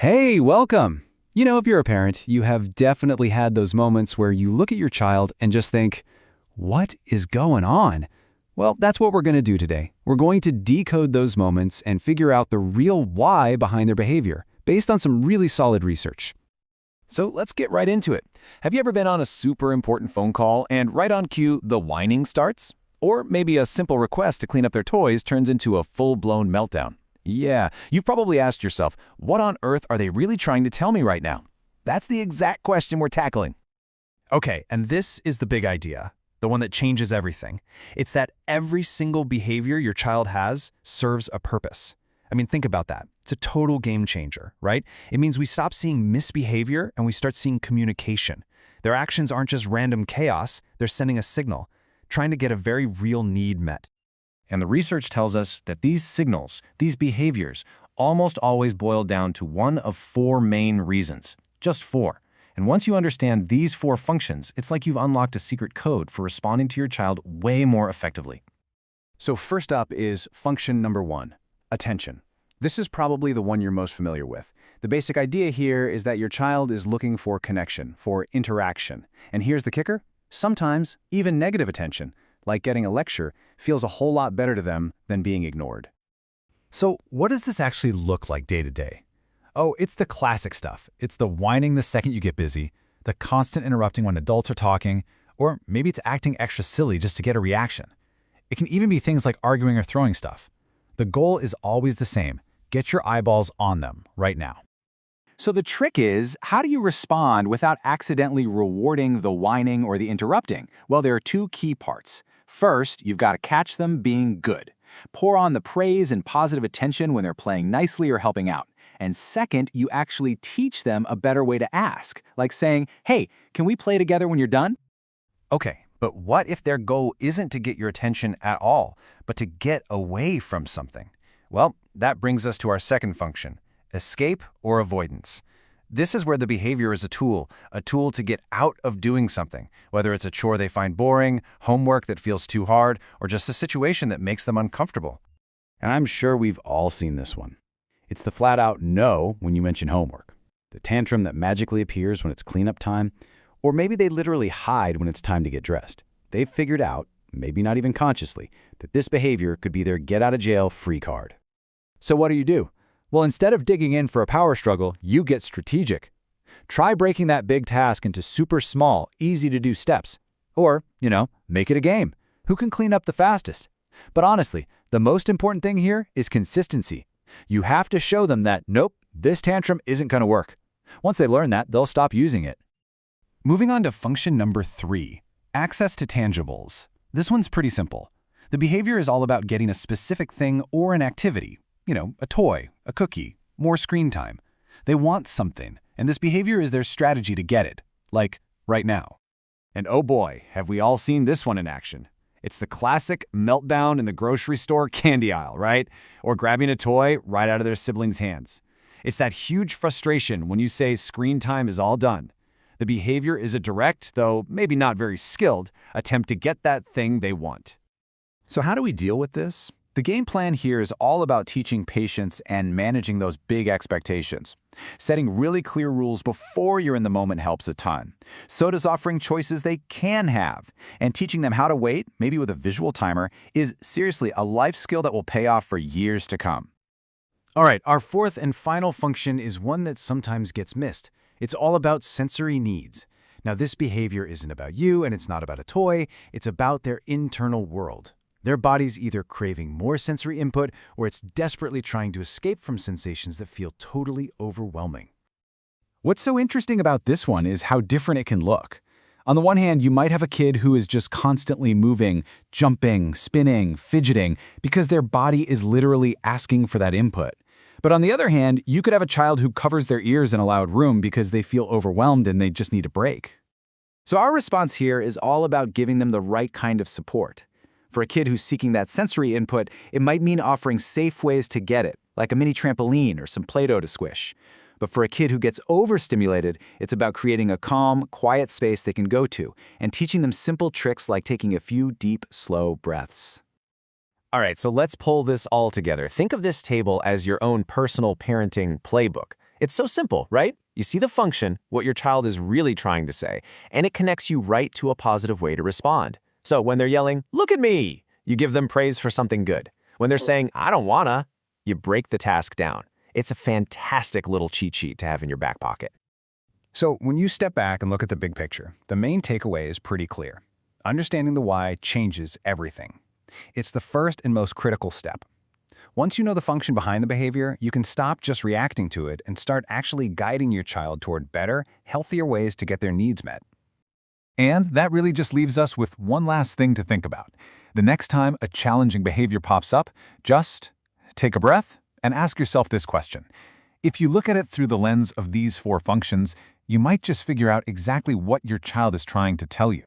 Hey, welcome! If you're a parent, you have definitely had those moments where you look at your child and just think, what is going on? Well, that's what we're going to do today. We're going to decode those moments and figure out the real why behind their behavior, based on some really solid research. So let's get right into it. Have you ever been on a super important phone call and right on cue, the whining starts? Or maybe a simple request to clean up their toys turns into a full-blown meltdown? Yeah, you've probably asked yourself, what on earth are they really trying to tell me right now? That's the exact question we're tackling. Okay, and this is the big idea, the one that changes everything. It's that every single behavior your child has serves a purpose. I mean, think about that. It's a total game changer, right? It means we stop seeing misbehavior and we start seeing communication. Their actions aren't just random chaos, they're sending a signal, trying to get a very real need met. And the research tells us that these signals, these behaviors, almost always boil down to one of four main reasons. Just four. And once you understand these four functions, it's like you've unlocked a secret code for responding to your child way more effectively. So first up is function number one, attention. This is probably the one you're most familiar with. The basic idea here is that your child is looking for connection, for interaction. And here's the kicker. Sometimes, even negative attention, like getting a lecture, feels a whole lot better to them than being ignored. So what does this actually look like day to day? Oh, it's the classic stuff. It's the whining the second you get busy, the constant interrupting when adults are talking, or maybe it's acting extra silly just to get a reaction. It can even be things like arguing or throwing stuff. The goal is always the same. Get your eyeballs on them right now. So the trick is, how do you respond without accidentally rewarding the whining or the interrupting? Well, there are two key parts. First, you've got to catch them being good. Pour on the praise and positive attention when they're playing nicely or helping out. And second, you actually teach them a better way to ask, like saying, hey, can we play together when you're done? Okay, but what if their goal isn't to get your attention at all, but to get away from something? Well, that brings us to our second function, escape or avoidance. This is where the behavior is a tool to get out of doing something, whether it's a chore they find boring, homework that feels too hard, or just a situation that makes them uncomfortable. And I'm sure we've all seen this one. It's the flat-out no when you mention homework, the tantrum that magically appears when it's cleanup time, or maybe they literally hide when it's time to get dressed. They've figured out, maybe not even consciously, that this behavior could be their get-out-of-jail-free card. So what do? Well, instead of digging in for a power struggle, you get strategic. Try breaking that big task into super small, easy-to-do steps. Or, make it a game. Who can clean up the fastest? But honestly, the most important thing here is consistency. You have to show them that, nope, this tantrum isn't going to work. Once they learn that, they'll stop using it. Moving on to function number 3, access to tangibles. This one's pretty simple. The behavior is all about getting a specific thing or an activity. A toy, a cookie, more screen time. They want something, and this behavior is their strategy to get it, like right now. And oh boy, have we all seen this one in action. It's the classic meltdown in the grocery store candy aisle, right? Or grabbing a toy right out of their sibling's hands. It's that huge frustration when you say screen time is all done. The behavior is a direct, though maybe not very skilled, attempt to get that thing they want. So how do we deal with this? The game plan here is all about teaching patience and managing those big expectations. Setting really clear rules before you're in the moment helps a ton. So does offering choices they can have. And teaching them how to wait, maybe with a visual timer, is seriously a life skill that will pay off for years to come. All right, our fourth and final function is one that sometimes gets missed. It's all about sensory needs. Now, this behavior isn't about you and it's not about a toy. It's about their internal world. Their body's either craving more sensory input or it's desperately trying to escape from sensations that feel totally overwhelming. What's so interesting about this one is how different it can look. On the one hand, you might have a kid who is just constantly moving, jumping, spinning, fidgeting, because their body is literally asking for that input. But on the other hand, you could have a child who covers their ears in a loud room because they feel overwhelmed and they just need a break. So our response here is all about giving them the right kind of support. For a kid who's seeking that sensory input, it might mean offering safe ways to get it, like a mini trampoline or some Play-Doh to squish. But for a kid who gets overstimulated, it's about creating a calm, quiet space they can go to and teaching them simple tricks like taking a few deep, slow breaths. All right, so let's pull this all together. Think of this table as your own personal parenting playbook. It's so simple, right? You see the function, what your child is really trying to say, and it connects you right to a positive way to respond. So when they're yelling, "Look at me," you give them praise for something good. When they're saying, "I don't wanna," you break the task down. It's a fantastic little cheat sheet to have in your back pocket. So when you step back and look at the big picture, the main takeaway is pretty clear. Understanding the why changes everything. It's the first and most critical step. Once you know the function behind the behavior, you can stop just reacting to it and start actually guiding your child toward better, healthier ways to get their needs met. And that really just leaves us with one last thing to think about. The next time a challenging behavior pops up, just take a breath and ask yourself this question. If you look at it through the lens of these 4 functions, you might just figure out exactly what your child is trying to tell you.